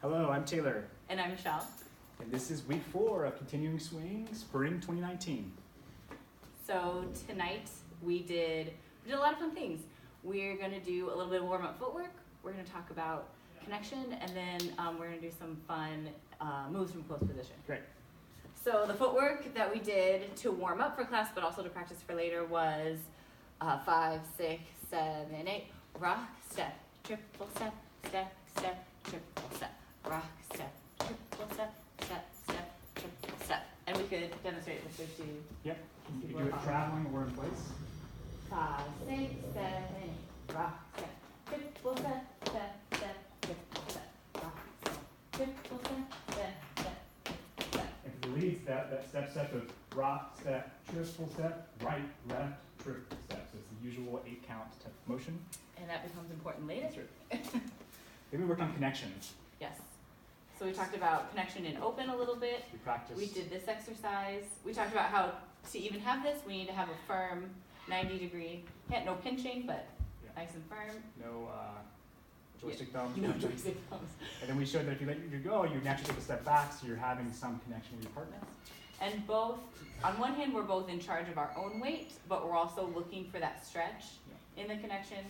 Hello, I'm Taylor. And I'm Michelle. And this is week 4 of Continuing Swing, Spring 2019. So tonight we did a lot of fun things. We're going to do a little bit of warm-up footwork. We're going to talk about connection, and then we're going to do some fun moves from close position. Great. So the footwork that we did to warm up for class, but also to practice for later, was 5, 6, 7, 8. Rock, step, triple step, step, step, triple step. Rock, step, triple step, step, step, triple step. And we could demonstrate this with two. Yep. You can do it traveling or in place. 5, 6, 7, 8. Rock, step, triple step, step, step, triple step. Rock, step, triple step, step, step, triple step. And for the lead step, that step goes rock, step, triple step, right, left, triple step. So it's the usual 8 count type of motion. And that becomes important later. That's right. Then we worked on connections. Yes. So we talked about connection in open a little bit. We practiced. We did this exercise. We talked about how to even have this, we need to have a firm 90-degree, no pinching, but nice and firm. No joystick thumbs. No joystick thumbs. And then we showed that if you let your go, you naturally take a step back, so you're having some connection with your partner. And both, on one hand, we're both in charge of our own weight, but we're also looking for that stretch in the connection.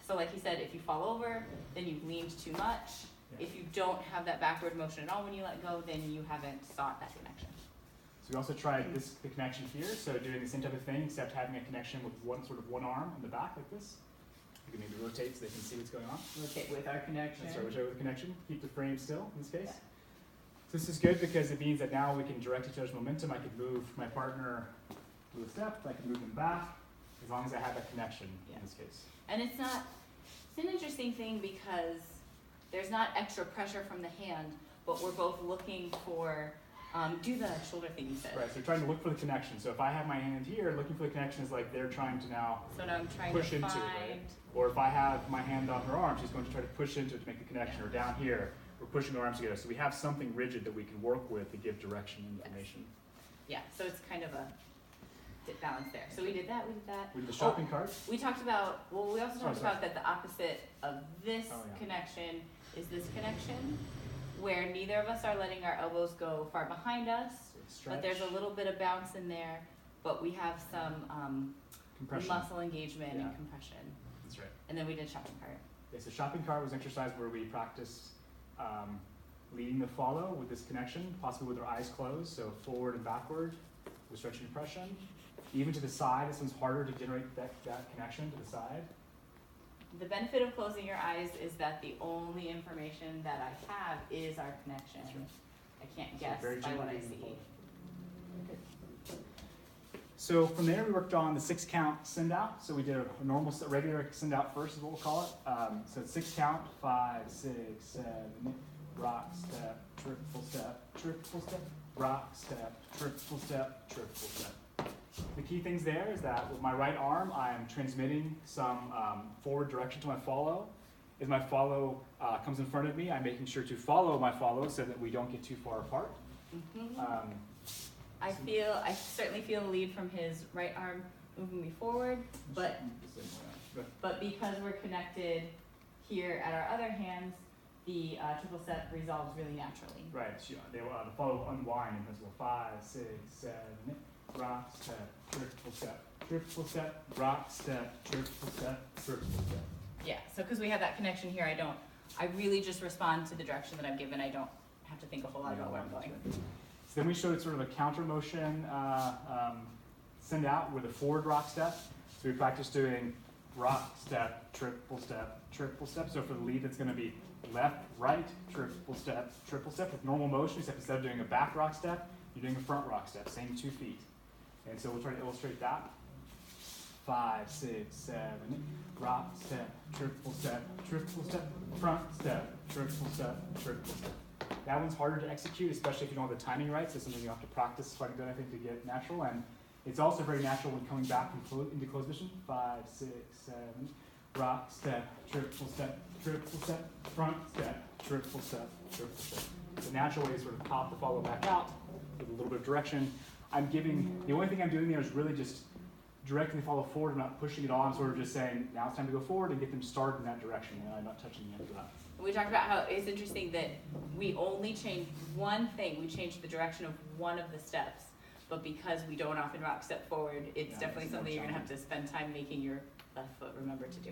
So like he said, if you fall over, then you've leaned too much. If you don't have that backward motion at all when you let go, then you haven't sought that connection. So we also tried the connection here, so doing the same type of thing, except having a connection with one arm in the back like this. You can maybe rotate so they can see what's going on. Rotate with our connection. That's right, rotate with the connection. Keep the frame still in this case. So this is good because it means that now we can direct each other's momentum. I could move my partner to a step, I can move them back, as long as I have that connection in this case. And it's an interesting thing because there's not extra pressure from the hand, but we're both looking for, do the shoulder thing you said. Right, so trying to look for the connection. So if I have my hand here, looking for the connection is like they're trying to now I'm trying push to into it, right? Or if I have my hand on her arm, she's going to try to push into it to make the connection. Or down here, we're pushing our arms together. So we have something rigid that we can work with to give direction and information. Yeah, so it's kind of a balance there. So we did that. We did the shopping cart. We talked about, we also talked about that the opposite of this connection is this connection, where neither of us are letting our elbows go far behind us, but there's a little bit of bounce in there, but we have some muscle engagement and compression. That's right. And then we did shopping cart. Yeah, so shopping cart was an exercise where we practiced leading the follow with this connection, possibly with our eyes closed, so forward and backward with stretching and compression. Even to the side, this one's harder to generate that connection to the side. The benefit of closing your eyes is that the only information that I have is our connection. I can't guess by what I see. So from there, we worked on the 6 count send out. So we did a regular send out first is what we'll call it. So it's 6 count, 5, 6, 7, rock, step, triple step, rock, step, triple step, triple step. The key things there is that with my right arm, I'm transmitting some forward direction to my follow. As my follow comes in front of me, I'm making sure to follow my follow so that we don't get too far apart. I certainly feel the lead from his right arm moving me forward, but because we're connected here at our other hands, the triple step resolves really naturally. Right, so the follow unwind in principle. 5, 6, 7, rock, step, triple step, rock, step, triple step, triple step. Yeah, so because we have that connection here, I really just respond to the direction that I'm given. I don't have to think a whole lot about where I'm going. So then we showed sort of a counter motion send out with a forward rock step. So we practiced doing rock, step, triple step, triple step. So for the lead, it's going to be left, right, triple step with normal motion, except instead of doing a back rock step, you're doing a front rock step, same 2 feet. And so we'll try to illustrate that. 5, 6, 7, rock, step, triple step, front step, triple step, triple step. That one's harder to execute, especially if you don't have the timing right. So it's something you have to practice quite a bit, I think, to get natural. And it's also very natural when coming back into closed position. 5, 6, 7, rock, step, triple step, front step, triple step, triple step. The natural way is sort of pop the follow back out with a little bit of direction. The only thing I'm doing there is really just directly follow forward. I'm not pushing it all. I'm sort of just saying, now it's time to go forward and get them started in that direction, and I'm not touching the end of that. We talked about how it's interesting that we only changed one thing. We changed the direction of one of the steps, but because we don't often rock step forward, it's definitely something you're gonna have to spend time making your left foot remember to do.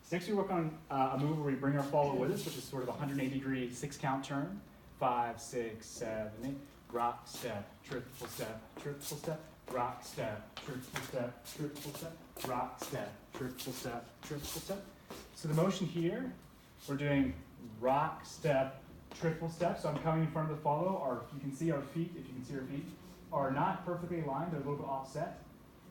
So next we work on a move where we bring our follow with us, which is sort of a 180-degree 6-count turn. 5, 6, 7, 8. Rock, step, triple step, rock, step, triple step, rock, step, triple step, triple step. So the motion here, we're doing rock, step, triple step. So I'm coming in front of the follow. You can see our feet, if you can see our feet, are not perfectly aligned. They're a little bit offset.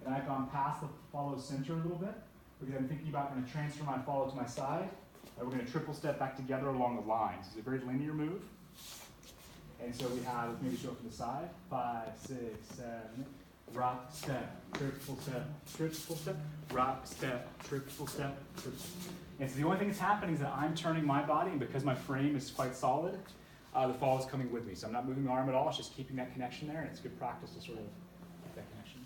And I've gone past the follow center a little bit because I'm thinking about going to transfer my follow to my side. And we're going to triple step back together along the lines. It's a very linear move. And so we have, let's maybe show it from the side. 5, 6, 7, 8. Rock, step, triple step, rock, step, triple step, triple step. And so the only thing that's happening is that I'm turning my body, and because my frame is quite solid, the fall is coming with me. So I'm not moving the arm at all, it's just keeping that connection there, and it's good practice to sort of get that connection.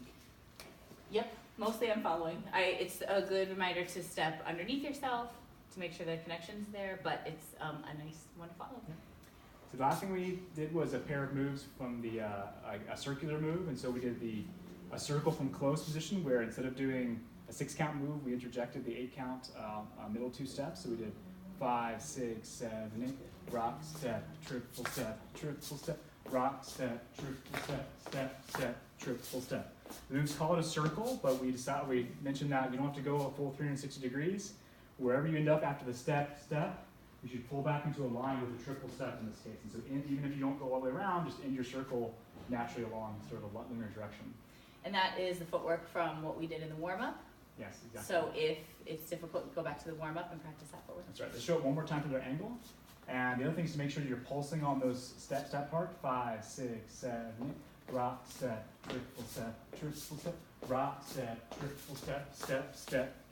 Yep, mostly I'm following. It's a good reminder to step underneath yourself to make sure the connection's there, but it's a nice one to follow. Yeah. So the last thing we did was a pair of moves from the a circular move, and so we did a circle from close position where instead of doing a 6-count move, we interjected the 8-count middle 2 steps. So we did 5, 6, 7, 8, rock, step, triple step, rock, step, triple step, step, triple step. The moves call it a circle, but we mentioned that you don't have to go a full 360 degrees. Wherever you end up after the step, you should pull back into a line with a triple step in this case. And so even if you don't go all the way around, just end your circle naturally along sort of a linear direction. And that is the footwork from what we did in the warm-up. Yes, exactly. So if it's difficult, go back to the warm-up and practice that footwork. That's right. Let's show it one more time to their angle. And the other thing is to make sure you're pulsing on those step part. 5, 6, 7, 8. Rock, step, triple step, rock, step, triple step,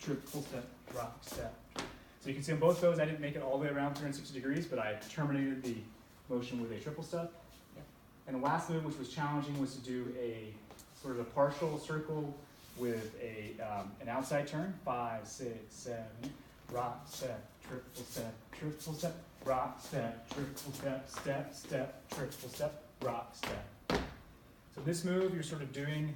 triple step, rock, step. So you can see on both those, I didn't make it all the way around 360 degrees, but I terminated the motion with a triple step. Yep. And the last move, which was challenging, was to do a sort of a partial circle with an outside turn. 5, 6, 7, 8. Rock, step, triple step, rock, step, triple step, triple step, rock, step. So this move, you're sort of doing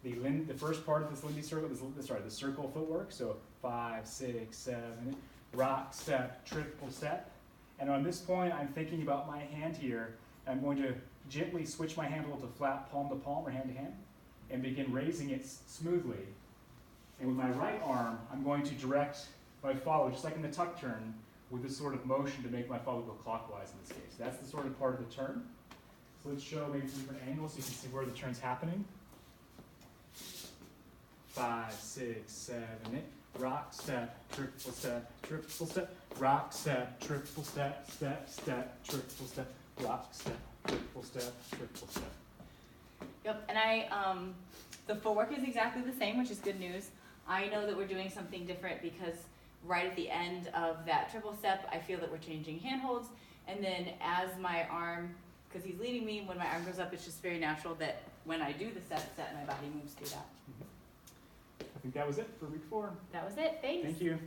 the first part of this Lindy circle, the circle footwork. So 5, 6, 7, 8. Rock, step, triple step. And on this point, I'm thinking about my hand here. I'm going to gently switch my handle to flat palm to palm or hand to hand and begin raising it smoothly. And with my right arm, I'm going to direct my follow, just like in the tuck turn, with this sort of motion to make my follow go clockwise in this case. That's the sort of part of the turn. So let's show maybe some different angles so you can see where the turn's happening. 5, 6, 7, 8. Rock, step, triple step, rock, step, triple step, triple step, rock, step, triple step, triple step. Yep, and the footwork is exactly the same, which is good news. I know that we're doing something different because right at the end of that triple step, I feel that we're changing handholds, and then as my arm, because he's leading me, when my arm goes up, it's just very natural that when I do the step, my body moves through that. I think that was it for week 4. That was it, thanks. Thank you.